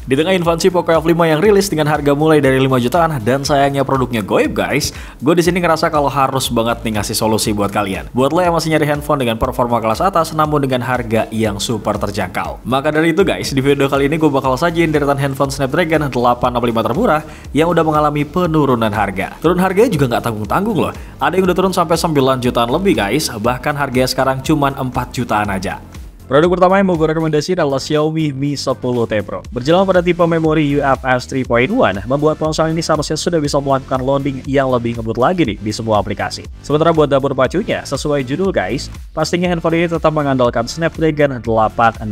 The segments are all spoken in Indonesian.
Di tengah infansi Poco F5 yang rilis dengan harga mulai dari 5 jutaan dan sayangnya produknya goib guys, gue di sini ngerasa kalau harus banget nih ngasih solusi buat kalian. Buat lo yang masih nyari handphone dengan performa kelas atas namun dengan harga yang super terjangkau. Maka dari itu guys, di video kali ini gue bakal sajiin deretan handphone Snapdragon 865 termurah yang udah mengalami penurunan harga. Turun harganya juga nggak tanggung-tanggung loh. Ada yang udah turun sampai 9 jutaan lebih guys, bahkan harganya sekarang cuma 4 jutaan aja. Produk pertama yang mau gue rekomendasi adalah Xiaomi Mi 10T Pro. Berjalan pada tipe memori UFS 3.1, membuat ponsel ini seharusnya sudah bisa melakukan loading yang lebih ngebut lagi nih di semua aplikasi. Sementara buat dapur pacunya, sesuai judul guys, pastinya handphone ini tetap mengandalkan Snapdragon 865.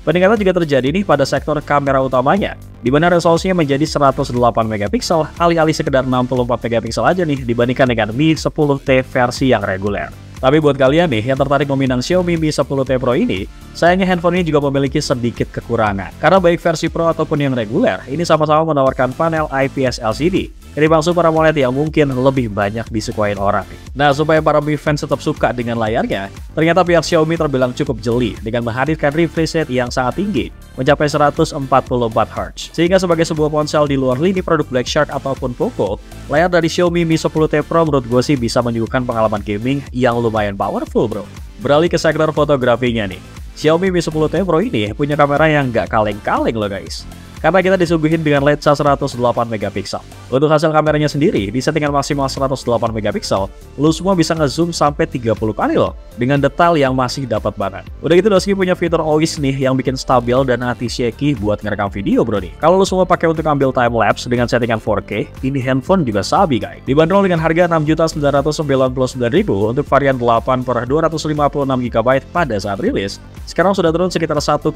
Peningkatan juga terjadi nih pada sektor kamera utamanya, di mana resolusinya menjadi 108 megapiksel, alih-alih sekedar 64 megapiksel aja nih dibandingkan dengan Mi 10T versi yang reguler. Tapi buat kalian nih yang tertarik meminang Xiaomi Mi 10T Pro ini, sayangnya handphone ini juga memiliki sedikit kekurangan. Karena baik versi Pro ataupun yang reguler, ini sama-sama menawarkan panel IPS LCD, ketimbang Super AMOLED yang mungkin lebih banyak disukain orang. Nah, supaya para Mi fans tetap suka dengan layarnya, ternyata pihak Xiaomi terbilang cukup jeli dengan menghadirkan refresh rate yang sangat tinggi, mencapai 144 Hz. Sehingga sebagai sebuah ponsel di luar lini produk Black Shark ataupun Poco, layar dari Xiaomi Mi 10T Pro menurut gue sih bisa menyuguhkan pengalaman gaming yang lumayan powerful bro. Beralih ke sektor fotografinya nih, Xiaomi Mi 10T Pro ini punya kamera yang nggak kaleng-kaleng loh guys. Karena kita disuguhin dengan lensa 108 megapiksel. Untuk hasil kameranya sendiri, di settingan maksimal 108 megapiksel, lu semua bisa ngezoom sampai 30 kali loh, dengan detail yang masih dapat banget. Udah gitu Doski punya fitur always nih yang bikin stabil dan anti-shaky buat ngerekam video bro nih. Kalau lu semua pakai untuk ambil time-lapse dengan settingan 4K, ini handphone juga sabi guys. Dibanderol dengan harga 6.999.000 untuk varian 8 per 256 GB pada saat rilis, sekarang sudah turun sekitar 1,5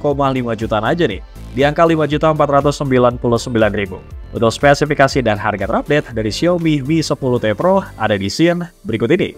jutaan aja nih, di angka 5.499.000. Untuk spesifikasi dan harga terupdate dari Xiaomi Mi 10T Pro ada di scene berikut ini.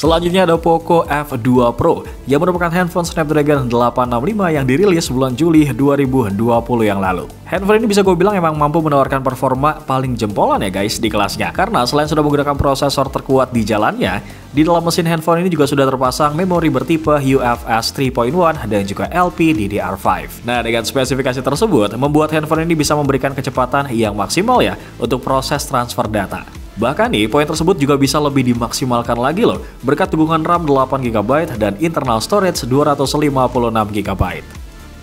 Selanjutnya ada Poco F2 Pro yang merupakan handphone Snapdragon 865 yang dirilis bulan Juli 2020 yang lalu. Handphone ini bisa gue bilang emang mampu menawarkan performa paling jempolan ya guys di kelasnya. Karena selain sudah menggunakan prosesor terkuat di jalannya, di dalam mesin handphone ini juga sudah terpasang memori bertipe UFS 3.1 dan juga LPDDR5. Nah, dengan spesifikasi tersebut, membuat handphone ini bisa memberikan kecepatan yang maksimal ya untuk proses transfer data. Bahkan nih, poin tersebut juga bisa lebih dimaksimalkan lagi loh, berkat dukungan RAM 8GB dan internal storage 256GB.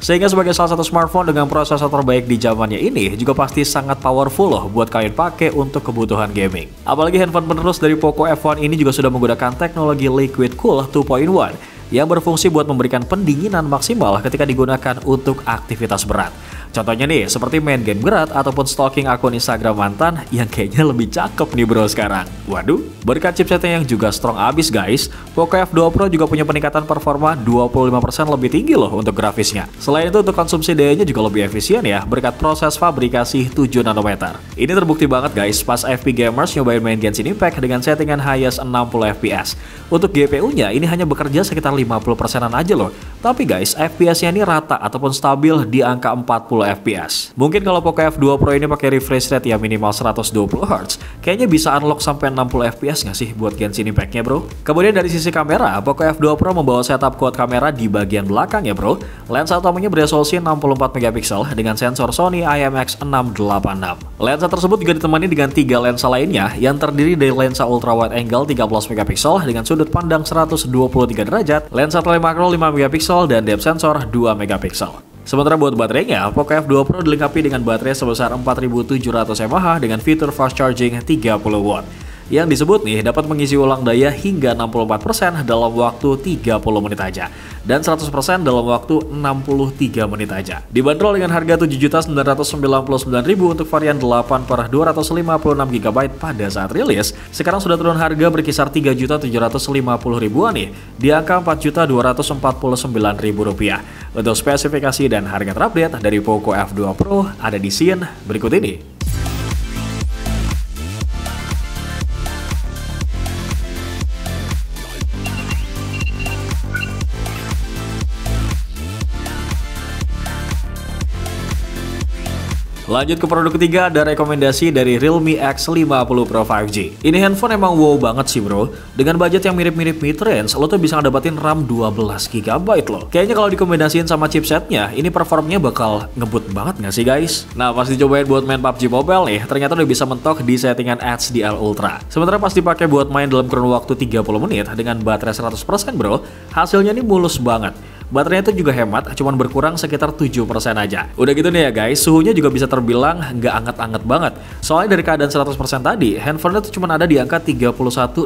Sehingga sebagai salah satu smartphone dengan prosesor terbaik di zamannya ini, juga pasti sangat powerful loh buat kalian pakai untuk kebutuhan gaming. Apalagi handphone penerus dari Poco F1 ini juga sudah menggunakan teknologi Liquid Cool 2.1 yang berfungsi buat memberikan pendinginan maksimal ketika digunakan untuk aktivitas berat. Contohnya nih, seperti main game berat ataupun stalking akun Instagram mantan yang kayaknya lebih cakep nih bro sekarang. Waduh, berkat chipsetnya yang juga strong abis guys, Poco F2 Pro juga punya peningkatan performa 25% lebih tinggi loh untuk grafisnya. Selain itu untuk konsumsi dayanya juga lebih efisien ya, berkat proses fabrikasi 7 nanometer. Ini terbukti banget guys pas FP Gamers nyobain main Genshin Impact dengan settingan highest 60 fps. Untuk GPU-nya ini hanya bekerja sekitar 50%-an aja loh. Tapi guys, FPS-nya ini rata ataupun stabil di angka 40 fps. Mungkin kalau Poco F2 Pro ini pakai refresh rate yang minimal 120 Hz, kayaknya bisa unlock sampai 60 fps nggak sih buat Genshin Impact-nya bro? Kemudian dari sisi kamera, Poco F2 Pro membawa setup quad kamera di bagian belakang ya bro. Lensa utamanya beresolusi 64 megapiksel dengan sensor Sony IMX686. Lensa tersebut juga ditemani dengan 3 lensa lainnya yang terdiri dari lensa ultra wide angle 13 megapiksel dengan sudut pandang 123 derajat, lensa telemakro 5 megapiksel dan depth sensor 2 megapiksel. Sementara buat baterainya, Poco F2 Pro dilengkapi dengan baterai sebesar 4700 mAh dengan fitur fast charging 30 watt. Yang disebut nih dapat mengisi ulang daya hingga 64% dalam waktu 30 menit aja dan 100% dalam waktu 63 menit aja. Dibanderol dengan harga 7.999.000 untuk varian 8 per 256GB pada saat rilis, sekarang sudah turun harga berkisar 3.750.000-an nih, di angka 4.249.000 rupiah. Untuk spesifikasi dan harga terupdate dari Poco F2 Pro ada di scene berikut ini. Lanjut ke produk ketiga, ada rekomendasi dari Realme X50 Pro 5G. Ini handphone emang wow banget sih bro. Dengan budget yang mirip-mirip mid-range, lo tuh bisa ngedapetin RAM 12GB loh. Kayaknya kalau dikombinasiin sama chipsetnya, ini performnya bakal ngebut banget nggak sih guys? Nah pas dicobain buat main PUBG Mobile nih, ternyata udah bisa mentok di settingan HDR Ultra. Sementara pas dipakai buat main dalam kurun waktu 30 menit dengan baterai 100% bro, hasilnya ini mulus banget. Baterainya itu juga hemat, cuman berkurang sekitar 7% aja. Udah gitu nih ya guys, suhunya juga bisa terbilang nggak anget-anget banget. Soalnya dari keadaan 100% tadi, handphonenya tuh cuma ada di angka 31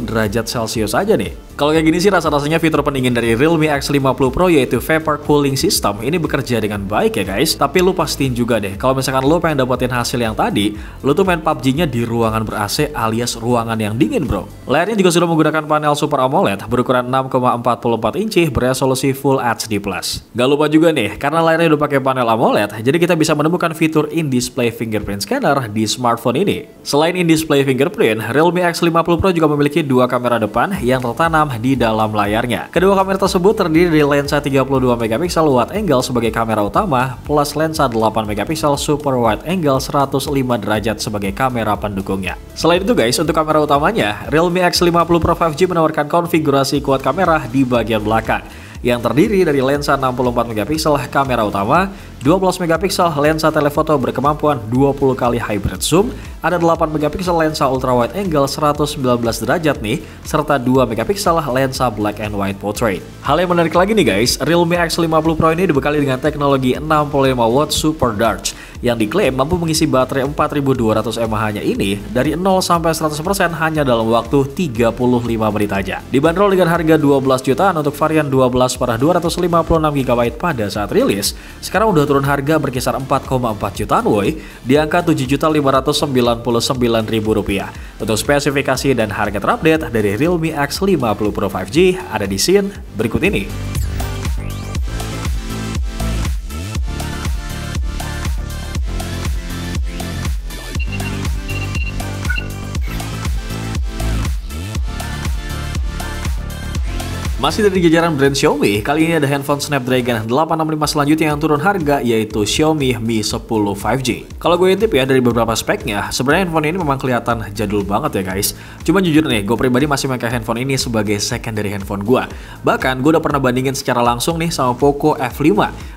derajat Celcius aja nih. Kalau kayak gini sih rasa-rasanya fitur pendingin dari Realme X50 Pro yaitu Vapor Cooling System ini bekerja dengan baik ya guys. Tapi lu pastiin juga deh, kalau misalkan lu pengen dapetin hasil yang tadi, lu tuh main PUBG-nya di ruangan ber-AC alias ruangan yang dingin bro. Layarnya juga sudah menggunakan panel Super AMOLED berukuran 6,44 inci beresolusi Full HD+. Gak lupa juga nih, karena layarnya udah pakai panel AMOLED, jadi kita bisa menemukan fitur in-display fingerprint scanner di smartphone ini. Selain in-display fingerprint, Realme X50 Pro juga memiliki dua kamera depan yang tertanam di dalam layarnya. Kedua kamera tersebut terdiri dari lensa 32MP wide angle sebagai kamera utama, plus lensa 8MP super wide angle 105 derajat sebagai kamera pendukungnya. Selain itu guys, untuk kamera utamanya, Realme X50 Pro 5G menawarkan konfigurasi quad kamera di bagian belakang, yang terdiri dari lensa 64MP kamera utama, 12MP lensa telefoto berkemampuan 20 kali hybrid zoom, ada 8MP lensa ultra wide angle 119 derajat nih, serta 2MP lensa black and white portrait. Hal yang menarik lagi nih guys, Realme X50 Pro ini dibekali dengan teknologi 65W Super Charge yang diklaim mampu mengisi baterai 4200 mAh-nya ini dari 0 sampai 100% hanya dalam waktu 35 menit aja. Dibanderol dengan harga 12 jutaan untuk varian 12 per 256GB pada saat rilis, sekarang udah turun harga berkisar 4,4 jutaan woi, di angka Rp7.599.000. Untuk spesifikasi dan harga terupdate dari Realme X50 Pro 5G ada di scene berikut ini. Masih dari jajaran brand Xiaomi, kali ini ada handphone Snapdragon 865 selanjutnya yang turun harga, yaitu Xiaomi Mi 10 5G. Kalau gue intip ya dari beberapa speknya, sebenarnya handphone ini memang kelihatan jadul banget ya guys. Cuma jujur nih, gue pribadi masih pakai handphone ini sebagai secondary handphone gue. Bahkan gue udah pernah bandingin secara langsung nih sama Poco F5,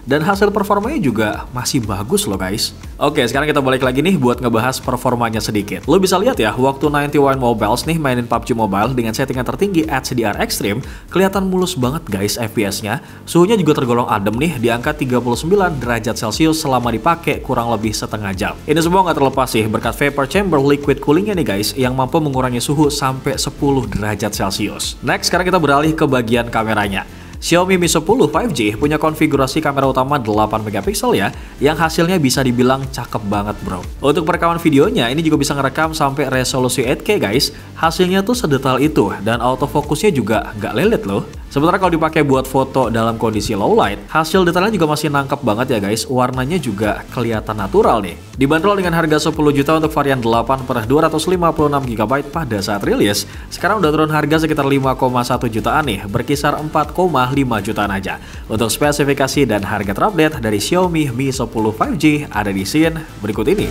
dan hasil performanya juga masih bagus loh guys. Oke, sekarang kita balik lagi nih buat ngebahas performanya sedikit. Lo bisa lihat ya, waktu 91 Mobiles nih mainin PUBG Mobile dengan settingan tertinggi HDR Extreme, kelihatan mulus banget guys FPS-nya. Suhunya juga tergolong adem nih di angka 39 derajat Celcius selama dipakai kurang lebih setengah jam. Ini semua nggak terlepas sih berkat vapor chamber liquid coolingnya nih guys, yang mampu mengurangi suhu sampai 10 derajat Celcius. Next, sekarang kita beralih ke bagian kameranya. Xiaomi Mi 10 5G punya konfigurasi kamera utama 8MP ya, yang hasilnya bisa dibilang cakep banget bro. Untuk perekaman videonya, ini juga bisa ngerekam sampai resolusi 8K guys. Hasilnya tuh sedetail itu, dan autofokusnya juga nggak lelet loh. Sementara kalau dipakai buat foto dalam kondisi low light, hasil detailnya juga masih nangkep banget ya guys, warnanya juga kelihatan natural nih. Dibanderol dengan harga 10 juta untuk varian 8 per 256GB pada saat rilis, sekarang udah turun harga sekitar 5,1 jutaan nih, berkisar 4,5 jutaan aja. Untuk spesifikasi dan harga terupdate dari Xiaomi Mi 10 5G ada di scene berikut ini.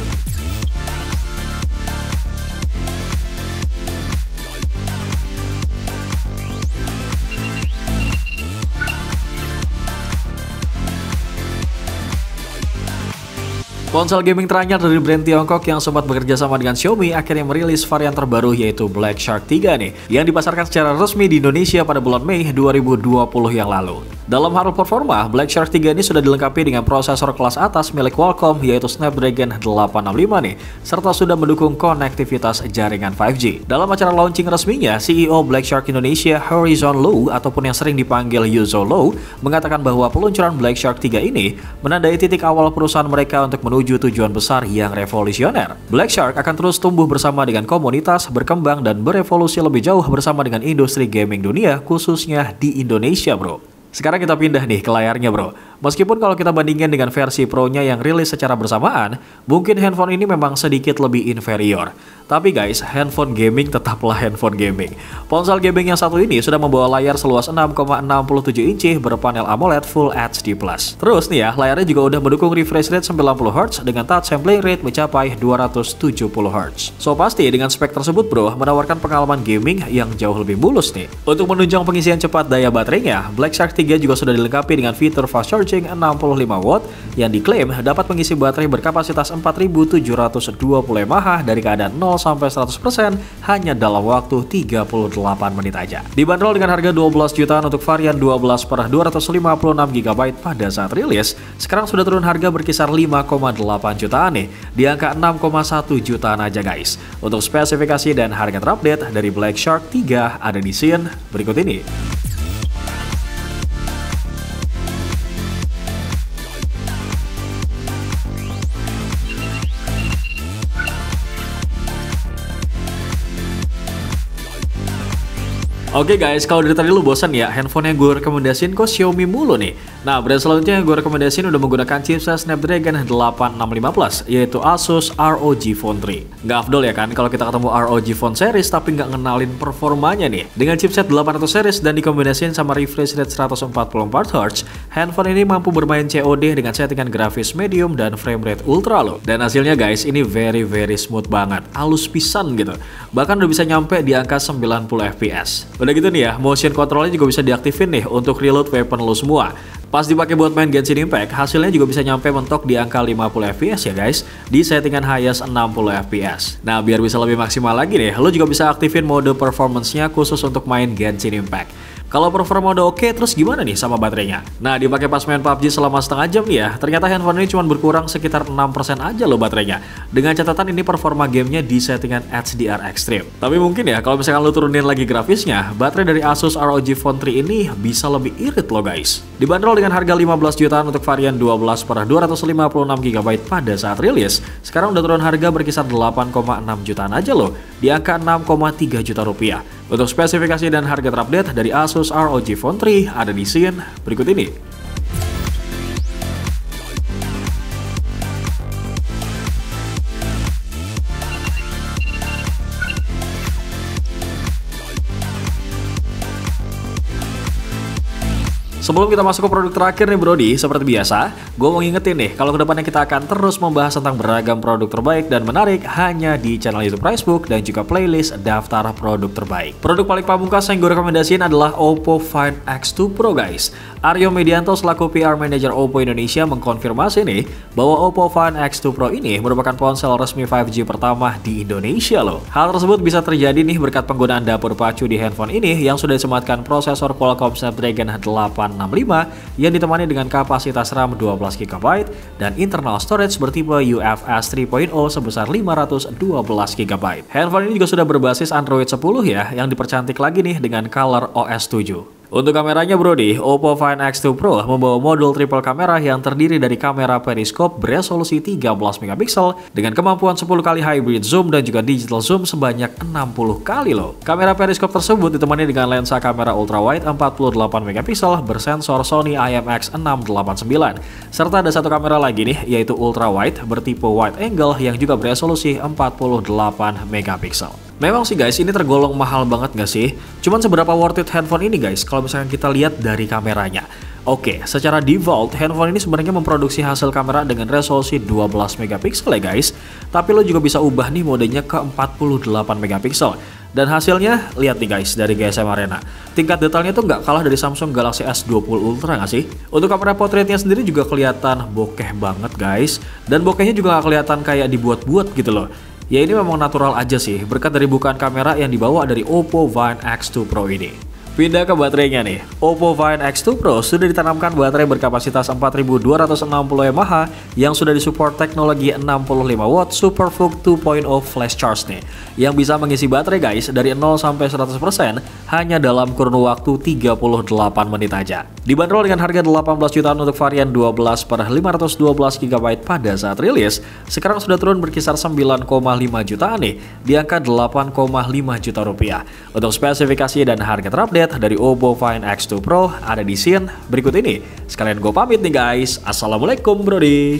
Ponsel gaming teranyar dari brand Tiongkok yang sempat bekerja sama dengan Xiaomi akhirnya merilis varian terbaru yaitu Black Shark 3 nih, yang dipasarkan secara resmi di Indonesia pada bulan Mei 2020 yang lalu. Dalam hal performa, Black Shark 3 ini sudah dilengkapi dengan prosesor kelas atas milik Qualcomm yaitu Snapdragon 865 nih, serta sudah mendukung konektivitas jaringan 5G. Dalam acara launching resminya, CEO Black Shark Indonesia Horizon Low ataupun yang sering dipanggil Yuzo Low mengatakan bahwa peluncuran Black Shark 3 ini menandai titik awal perusahaan mereka untuk menuju tujuan besar yang revolusioner. Black Shark akan terus tumbuh bersama dengan komunitas, berkembang dan berevolusi lebih jauh bersama dengan industri gaming dunia, khususnya di Indonesia bro. Sekarang kita pindah nih ke layarnya bro. Meskipun kalau kita bandingkan dengan versi Pro-nya yang rilis secara bersamaan, mungkin handphone ini memang sedikit lebih inferior. Tapi guys, handphone gaming tetaplah handphone gaming. Ponsel gaming yang satu ini sudah membawa layar seluas 6,67 inci berpanel AMOLED Full HD+. Terus nih ya, layarnya juga udah mendukung refresh rate 90Hz dengan touch sampling rate mencapai 270Hz. So pasti dengan spek tersebut bro, menawarkan pengalaman gaming yang jauh lebih mulus nih. Untuk menunjang pengisian cepat daya baterainya, Black Shark 3 juga sudah dilengkapi dengan fitur fast charging 65W yang diklaim dapat mengisi baterai berkapasitas 4720 mAh dari keadaan 0 sampai 100% hanya dalam waktu 38 menit aja. Dibanderol dengan harga 12 jutaan untuk varian 12 per 256GB pada saat rilis, sekarang sudah turun harga berkisar 5,8 jutaan nih, di angka 6,1 jutaan aja guys. Untuk spesifikasi dan harga terupdate dari Black Shark 3 ada di scene berikut ini. Oke guys, kalau dari tadi lu bosan ya, handphone yang gue rekomendasiin kok Xiaomi mulu nih. Nah, brand selanjutnya yang gue rekomendasiin udah menggunakan chipset Snapdragon 865 Plus, yaitu Asus ROG Phone 3. Nggak afdol ya kan kalau kita ketemu ROG Phone series tapi nggak ngenalin performanya nih. Dengan chipset 800 series dan dikombinasiin sama refresh rate 144Hz, handphone ini mampu bermain COD dengan settingan grafis medium dan frame rate ultra loh. Dan hasilnya guys, ini very smooth banget, halus pisan gitu. Bahkan udah bisa nyampe di angka 90 fps. Udah gitu nih ya, motion controlnya juga bisa diaktifin nih untuk reload weapon lo semua. Pas dipakai buat main Genshin Impact, hasilnya juga bisa nyampe mentok di angka 50 fps ya guys, di settingan highest 60 fps. Nah, biar bisa lebih maksimal lagi nih, lo juga bisa aktifin mode performance-nya khusus untuk main Genshin Impact. Kalau performa udah oke, terus gimana nih sama baterainya? Nah, dipakai pas main PUBG selama setengah jam nih ya, ternyata handphone ini cuma berkurang sekitar 6% aja loh baterainya. Dengan catatan ini performa gamenya di settingan HDR Extreme. Tapi mungkin ya, kalau misalkan lo turunin lagi grafisnya, baterai dari Asus ROG Phone 3 ini bisa lebih irit loh guys. Dibanderol dengan harga 15 jutaan untuk varian 12 per 256GB pada saat rilis, sekarang udah turun harga berkisar 8,6 jutaan aja loh, di angka 6,3 juta rupiah. Untuk spesifikasi dan harga terupdate dari Asus ROG Phone 3 ada di scene berikut ini. Sebelum kita masuk ke produk terakhir nih Brody, seperti biasa, gue mau ngingetin nih, kalau kedepannya kita akan terus membahas tentang beragam produk terbaik dan menarik hanya di channel YouTube Pricebook dan juga playlist daftar produk terbaik. Produk paling pamungkas yang gue rekomendasiin adalah Oppo Find X2 Pro guys. Aryo Medianto selaku PR Manager Oppo Indonesia mengkonfirmasi nih, bahwa Oppo Find X2 Pro ini merupakan ponsel resmi 5G pertama di Indonesia loh. Hal tersebut bisa terjadi nih berkat penggunaan dapur pacu di handphone ini yang sudah disematkan prosesor Qualcomm Snapdragon 865 yang ditemani dengan kapasitas RAM 12GB dan internal storage bertipe UFS 3.0 sebesar 512GB. Handphone ini juga sudah berbasis Android 10 ya, yang dipercantik lagi nih dengan Color OS 7. Untuk kameranya Brody, Oppo Find X2 Pro membawa modul triple kamera yang terdiri dari kamera periskop beresolusi 13MP dengan kemampuan 10 kali hybrid zoom dan juga digital zoom sebanyak 60 kali loh. Kamera periskop tersebut ditemani dengan lensa kamera ultrawide 48MP bersensor Sony IMX689, serta ada satu kamera lagi nih, yaitu ultrawide bertipe wide angle yang juga beresolusi 48MP. Memang sih guys, ini tergolong mahal banget gak sih? Cuman seberapa worth it handphone ini guys, kalau misalkan kita lihat dari kameranya. Oke, secara default, handphone ini sebenarnya memproduksi hasil kamera dengan resolusi 12MP ya guys. Tapi lo juga bisa ubah nih modenya ke 48MP. Dan hasilnya, lihat nih guys, dari GSM Arena. Tingkat detailnya tuh nggak kalah dari Samsung Galaxy S20 Ultra nggak sih? Untuk kamera portraitnya sendiri juga kelihatan bokeh banget guys. Dan bokehnya juga nggak kelihatan kayak dibuat-buat gitu loh. Ya ini memang natural aja sih, berkat dari bukaan kamera yang dibawa dari Oppo Find X2 Pro ini. Pindah ke baterainya nih, Oppo Find X2 Pro sudah ditanamkan baterai berkapasitas 4260 mAh yang sudah disupport teknologi 65W SuperVOOC 2.0 flash charge nih, yang bisa mengisi baterai guys dari 0 sampai 100% hanya dalam kurun waktu 38 menit aja. Dibanderol dengan harga 18 jutaan untuk varian 12 per 512GB pada saat rilis, sekarang sudah turun berkisar 9,5 jutaan nih, di angka 8,5 juta rupiah. Untuk spesifikasi dan harga terupdate update dari Oppo Find X2 Pro ada di scene berikut ini. Sekalian gue pamit nih guys. Assalamualaikum brodi.